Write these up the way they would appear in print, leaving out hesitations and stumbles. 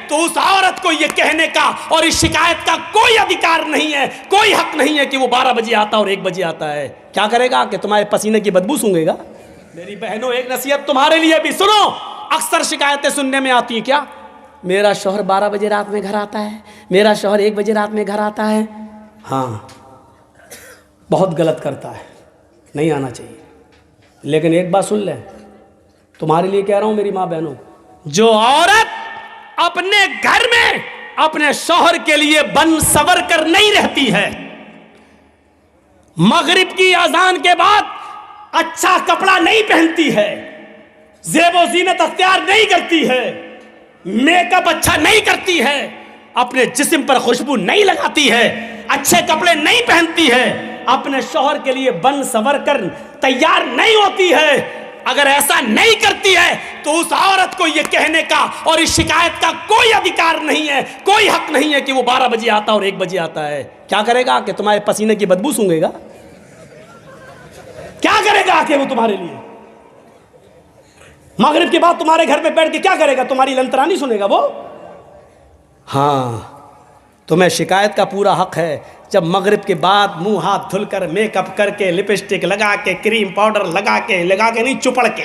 तो उस औरत को ये कहने का और इस शिकायत का कोई अधिकार नहीं है, कोई हक नहीं है कि वो 12 बजे आता और 1 बजे आता है। क्या करेगा कि तुम्हारे पसीने की बदबू सूंघेगा? मेरी बहनों, एक नसीहत तुम्हारे लिए भी सुनो। अक्सर शिकायतें सुनने में आती हैं, क्या मेरा शौहर 12 बजे रात में घर आता है, मेरा शौहर 1 बजे रात में घर आता है। हाँ, बहुत गलत करता है, नहीं आना चाहिए। लेकिन एक बात सुन ले, तुम्हारे लिए कह रहा हूं मेरी माँ बहनों, जो औरत अपने घर में अपने शौहर के लिए बन सवर कर नहीं रहती है, मगरिब की अजान के बाद अच्छा कपड़ा नहीं पहनती है, ज़ेबो ज़ीनत अख्तियार नहीं करती है, मेकअप अच्छा नहीं करती है, अपने जिस्म पर खुशबू नहीं लगाती है, अच्छे कपड़े नहीं पहनती है, अपने शौहर के लिए बन सवर कर तैयार नहीं होती है, अगर ऐसा नहीं करती है तो उस औरत को यह कहने का और इस शिकायत का कोई अधिकार नहीं है, कोई हक नहीं है कि वो 12 बजे आता और 1 बजे आता है। क्या करेगा कि तुम्हारे पसीने की बदबू सूंघेगा? क्या करेगा कि वो तुम्हारे लिए? मगरिब के बाद तुम्हारे घर में बैठ के क्या करेगा? तुम्हारी लंतरानी सुनेगा वो? हाँ, तुम्हें शिकायत का पूरा हक है। जब मगरिब के बाद मुंह हाथ धुलकर, मेकअप करके, लिपस्टिक लगा के, क्रीम पाउडर लगा के नहीं, चुपड़ के,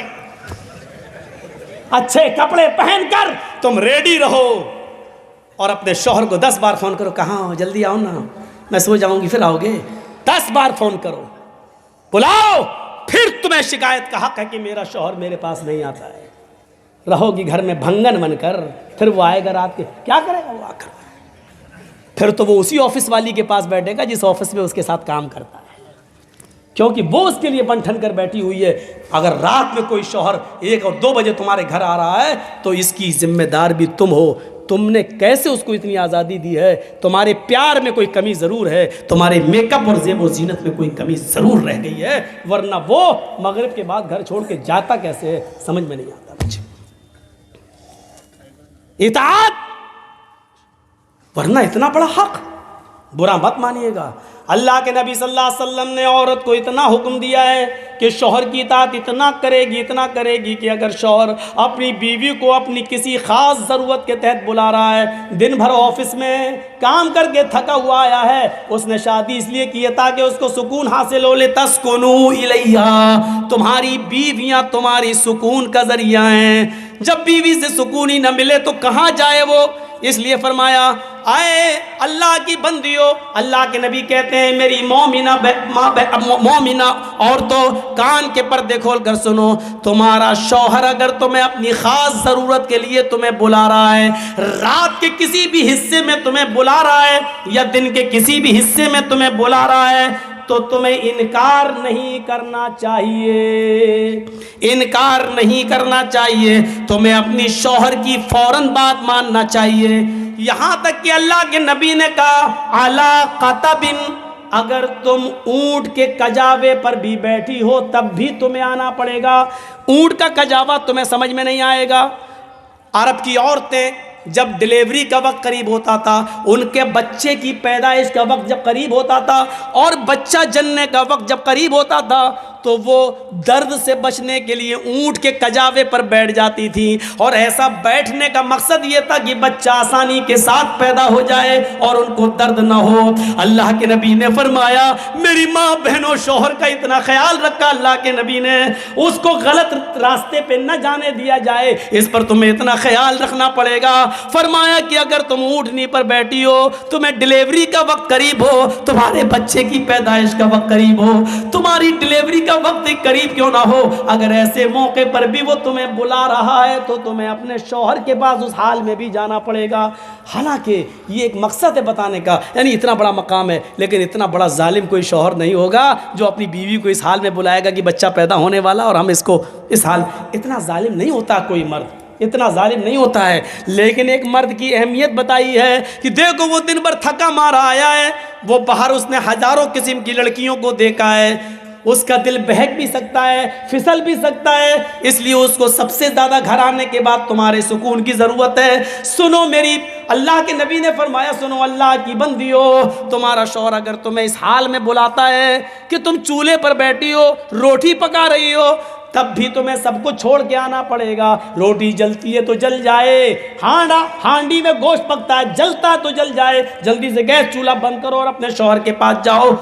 अच्छे कपड़े पहनकर तुम रेडी रहो और अपने शौहर को 10 बार फोन करो, कहाँ हो, जल्दी आओ ना, मैं सो जाऊंगी, फिर आओगे। 10 बार फोन करो, बुलाओ, फिर तुम्हें शिकायत का हक है कि मेरा शौहर मेरे पास नहीं आता है। रहोगी घर में भंगन बनकर, फिर वो आएगा रात के, क्या करेगा वो आकर? फिर तो वो उसी ऑफिस वाली के पास बैठेगा जिस ऑफिस में उसके साथ काम करता है, क्योंकि वो उसके लिए बन ठन कर बैठी हुई है। अगर रात में कोई शौहर 1 और 2 बजे तुम्हारे घर आ रहा है तो इसकी जिम्मेदार भी तुम हो। तुमने कैसे उसको इतनी आज़ादी दी है? तुम्हारे प्यार में कोई कमी ज़रूर है, तुम्हारे मेकअप और ज़ेब और ज़ीनत में कोई कमी ज़रूर रह गई है, वरना वो मगरिब के बाद घर छोड़ के जाता कैसे है, समझ में नहीं आता मुझे। इताअत, वरना इतना बड़ा हक, बुरा मत मानिएगा। अल्लाह के नबी सल्लल्लाहु अलैहि वसल्लम ने औरत को इतना हुक्म दिया है कि शौहर की इताअत इतना करेगी कि अगर शौहर अपनी बीवी को अपनी किसी ख़ास ज़रूरत के तहत बुला रहा है, दिन भर ऑफिस में काम करके थका हुआ आया है, उसने शादी इसलिए की है ताकि उसको सुकून हासिल हो ले, तस्कुनू इलैहा, तुम्हारी बीवियाँ तुम्हारी सुकून का ज़रिया हैं। जब बीवी से सुकून ही न मिले तो कहाँ जाए वो? इसलिए फरमाया, आए अल्लाह की बंदियों, अल्लाह के नबी कहते हैं, मेरी मोमिना और तो कान के पर्दे खोल कर सुनो, तुम्हारा शौहर अगर तुम्हें अपनी ख़ास ज़रूरत के लिए तुम्हें बुला रहा है, रात के किसी भी हिस्से में तुम्हें बुला रहा है या दिन के किसी भी हिस्से में तुम्हें बुला रहा है, तो तुम्हें इनकार नहीं करना चाहिए, इनकार नहीं करना चाहिए, तुम्हें अपनी शौहर की फौरन बात मानना चाहिए। यहाँ तक कि अल्लाह के नबी ने कहा, अला क़तबिन, अगर तुम ऊंट के कजावे पर भी बैठी हो तब भी तुम्हें आना पड़ेगा। ऊंट का कजावा तुम्हें समझ में नहीं आएगा। अरब की औरतें जब डिलीवरी का वक्त करीब होता था, उनके बच्चे की पैदाइश का वक्त जब करीब होता था और बच्चा जन्ने का वक्त जब करीब होता था, तो वो दर्द से बचने के लिए ऊंट के कजावे पर बैठ जाती थी। और ऐसा बैठने का मकसद ये था कि बच्चा आसानी के साथ पैदा हो जाए और उनको दर्द ना हो। अल्लाह के नबी ने फरमाया, मेरी माँ बहनों, शौहर का इतना ख्याल रखा अल्लाह के नबी ने, उसको गलत रास्ते पे न जाने दिया जाए, इस पर तुम्हें इतना ख्याल रखना पड़ेगा। फरमाया कि अगर तुम ऊँटनी पर बैठी हो, तुम्हें डिलीवरी का वक्त करीब हो, तुम्हारे बच्चे की पैदाइश का वक्त करीब हो, तुम्हारी डिलीवरी का वक्त करीब क्यों ना हो, अगर ऐसे मौके पर भी वो तुम्हें बुला रहा है तो तुम्हें अपने शौहर के पास उस हाल में भी जाना पड़ेगा। हालांकि ये एक मकसद है बताने का, यानी इतना बड़ा मकाम है, लेकिन इतना बड़ा जालिम कोई शौहर नहीं होगा जो अपनी बीवी को इस हाल में बुलाएगा कि बच्चा पैदा होने वाला और हम इसको इस हाल। इतना जालिम नहीं होता कोई मर्द, इतना जालिम नहीं होता है। लेकिन एक मर्द की अहमियत बताई है कि देखो वो दिन भर थका मारा आया है, वो बाहर उसने हज़ारों किस्म की लड़कियों को देखा है, उसका दिल बहक भी सकता है, फिसल भी सकता है, इसलिए उसको सबसे ज़्यादा घर आने के बाद तुम्हारे सुकून की ज़रूरत है। सुनो मेरी, अल्लाह के नबी ने फरमाया, सुनो अल्लाह की बंदियो, तुम्हारा शौहर अगर तुम्हें इस हाल में बुलाता है कि तुम चूल्हे पर बैठी हो, रोटी पका रही हो, तब भी तुम्हें सब कुछ छोड़ के आना पड़ेगा। रोटी जलती है तो जल जाए, हांडी में गोश्त पकता है, जलता है तो जल जाए, जल्दी से गैस चूल्हा बंद करो और अपने शौहर के पास जाओ।